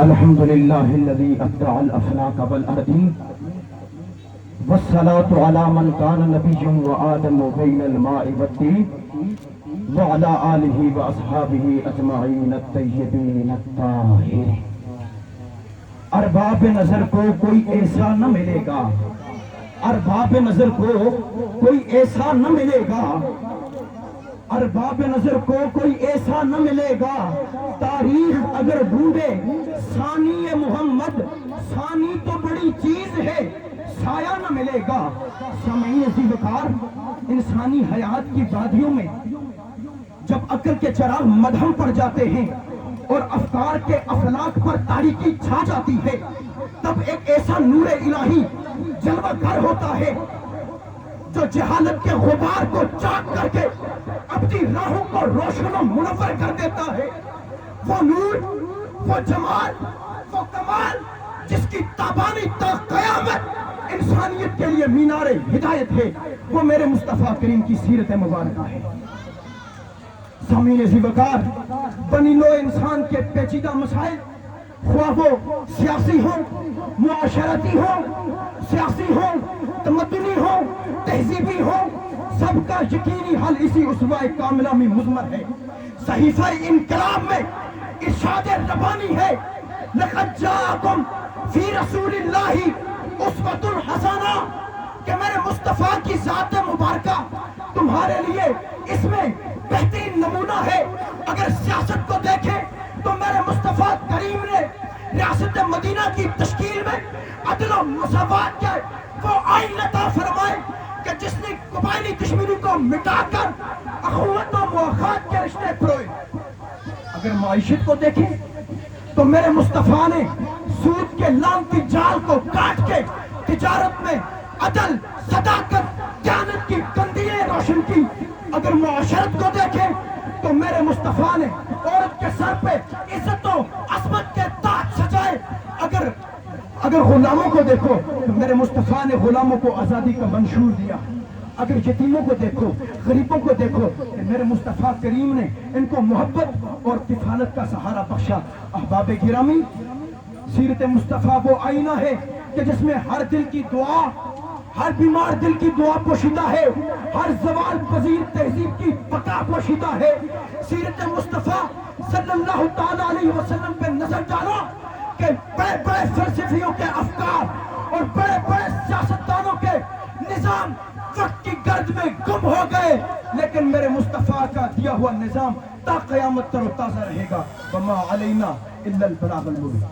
الحمد لله الذي أبدع الأفلاك والأرضين والصلاة على من كان نبي وآدم بين الماء والدين وعلى آله وأصحابه أجمعين الطيبين الطاهرين۔ ارباب نظر کو کوئی ایسا نہ ملے گا، ارباب نظر کو کوئی ایسا نہ ملے گا، ارباب نظر کو کوئی ایسا نہ ملے گا، تاریخ اگر ڈھونڈے ثانی محمد، ثانی تو بڑی چیز ہے، سایہ نہ ملے گا۔ سامعین عزیز وقار، انسانی حیات کی وادیوں میں جب عقل کے چراغ مدھم پڑ جاتے ہیں اور افکار کے افلاک پر تاریکی چھا جاتی ہے، تب ایک ایسا نور الہی جلوہ گر ہوتا ہے جو جہالت کے غبار کو چاک کر کے اپنی راہوں کو روشن و منور کر دیتا ہے۔ وہ نور، وہ جمال، وہ کمال جس کی تابانی تا قیامت انسانیت کے لیے مینار ہدایت ہے، وہ میرے مصطفیٰ کریم کی سیرت مبارکہ ہے۔ سامعین عزیز وقار، بنی نوع انسان کے پیچیدہ مسائل، خواہ وہ سیاسی ہوں، معاشرتی ہوں، سیاسی ہوں، تمدنی ہوں، تہذیبی ہوں، سب کا یقینی حل اسی اسوہ کاملہ میں مضمر ہے۔ صحیفہ انقلاب میں ارشاد ربانی ہے، لقد جاءکم فی رسول اللہ اسوۃ حسنہ، کہ میرے مصطفیٰ کی ذات مبارکہ تمہارے لیے اس میں بہترین نمونہ ہے۔ اگر سیاست کو دیکھیں تو میرے مصطفیٰ کریم نے ریاست مدینہ کی تشکیل میں عدل و مساوات کے وہ آئین عطا فرمائے کہ جس نے قبائلی دشمنی کو مٹا کر اخوت و مواخات کے رشتے پروئے۔ اگر معیشت کو دیکھیں تو میرے مصطفیٰ نے سود کے لعنتی جال کو کاٹ کے تجارت میں عدل، صداقت، دیانت کی قندیلیں روشن کی۔ اگر معاشرت کو دیکھیں تو میرے مصطفیٰ نے عورت کے سر پہ عزت و عصمت کے تاج سجائے۔ اگر غلاموں کو دیکھو تو میرے مصطفیٰ نے غلاموں کو آزادی کا منشور دیا۔ اگر یتیموں کو دیکھو، غریبوں کو دیکھو کہ میرے مصطفیٰ کریم نے ان کو محبت اور کفالت کا سہارا بخشا۔ احباب گرامی، سیرت مصطفیٰ وہ آئینہ ہے کہ جس میں ہر دل کی دعا، ہر بیمار دل کی دعا پوشیدہ ہے، ہر زوال پذیر تہذیب کی بقا پوشیدہ ہے۔ سیرت مصطفیٰ صلی اللہ تعالیٰ علیہ وسلم پہ نظر ڈالو کہ بڑے بڑے فلسفیوں کے افکار اور بڑے بڑے سیاستدانوں کے نظام وقت کی گرد میں گم ہو گئے، لیکن میرے مصطفیٰ کا دیا ہوا نظام تا قیامت تر و تازہ رہے گا۔ وما علینا الا البلاغ المبین۔